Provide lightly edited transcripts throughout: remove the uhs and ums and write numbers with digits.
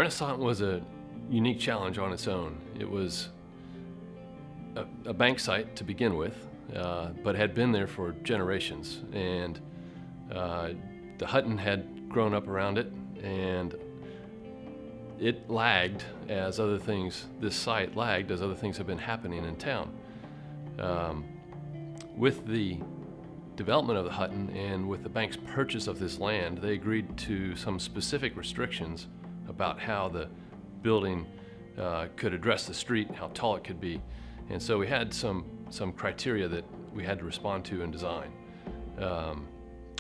Renasant was a unique challenge on its own. It was a bank site to begin with, but had been there for generations. And the Hutton had grown up around it, and it lagged as other things, this site lagged as other things have been happening in town. With the development of the Hutton and with the bank's purchase of this land, they agreed to some specific restrictions about how the building could address the street, how tall it could be. And so we had some criteria that we had to respond to and design.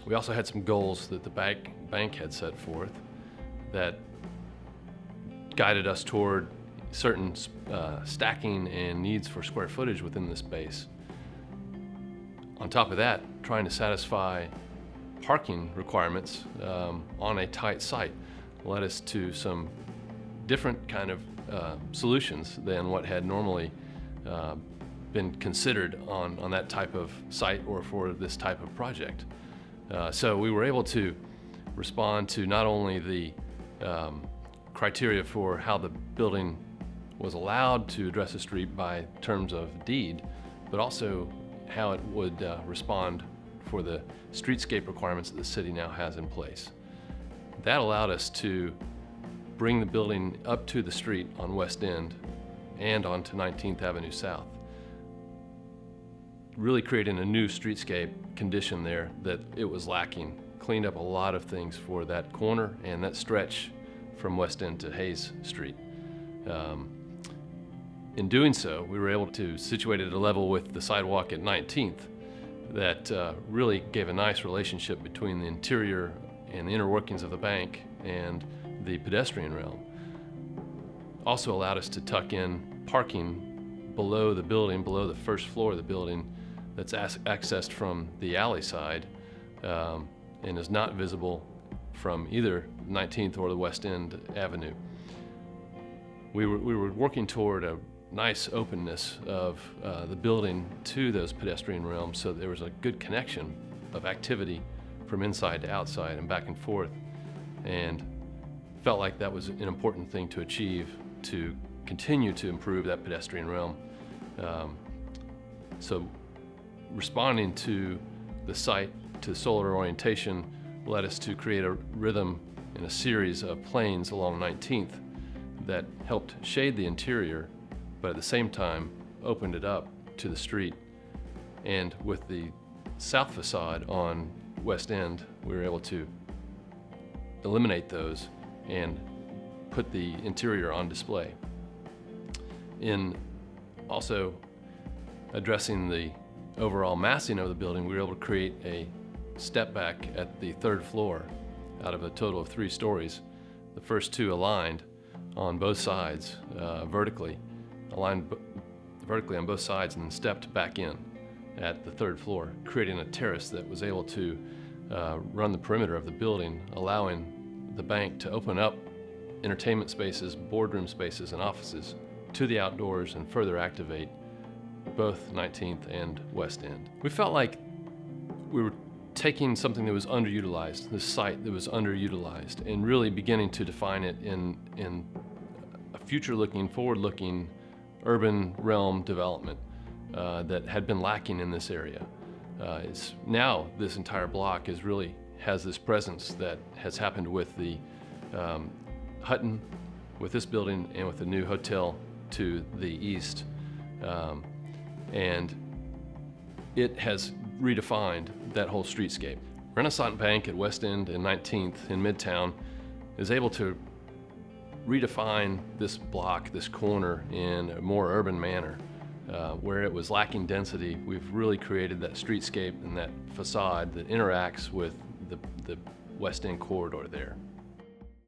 We also had some goals that the bank had set forth that guided us toward certain stacking and needs for square footage within the space. On top of that, trying to satisfy parking requirements on a tight site led us to some different kind of solutions than what had normally been considered on that type of site or for this type of project. So we were able to respond to not only the criteria for how the building was allowed to address the street by terms of deed, but also how it would respond for the streetscape requirements that the city now has in place. That allowed us to bring the building up to the street on West End and onto 19th Avenue South, really creating a new streetscape condition there that it was lacking. Cleaned up a lot of things for that corner and that stretch from West End to Hayes Street. In doing so, we were able to situate it at a level with the sidewalk at 19th that really gave a nice relationship between the interior and the inner workings of the bank and the pedestrian realm. Also allowed us to tuck in parking below the building, below the first floor of the building, that's accessed from the alley side and is not visible from either 19th or the West End Avenue. We were working toward a nice openness of the building to those pedestrian realms, so there was a good connection of activity from inside to outside and back and forth, and felt like that was an important thing to achieve to continue to improve that pedestrian realm. So responding to the site, to the solar orientation, led us to create a rhythm in a series of planes along 19th that helped shade the interior, but at the same time opened it up to the street. And with the south facade on West End, we were able to eliminate those and put the interior on display. In also addressing the overall massing of the building, we were able to create a step back at the third floor out of a total of 3 stories. The first 2 aligned on both sides vertically, aligned vertically on both sides, and then stepped back in at the 3rd floor, creating a terrace that was able to run the perimeter of the building, allowing the bank to open up entertainment spaces, boardroom spaces, and offices to the outdoors and further activate both 19th and West End. We felt like we were taking something that was underutilized, this site that was underutilized, and really beginning to define it in a future-looking, forward-looking urban realm development that had been lacking in this area. Now this entire block has this presence that has happened with the Hutton, with this building, and with the new hotel to the east. And it has redefined that whole streetscape. Renasant Bank at West End and 19th in Midtown is able to redefine this block, this corner, in a more urban manner. Where it was lacking density, we've really created that streetscape and that facade that interacts with the West End corridor there.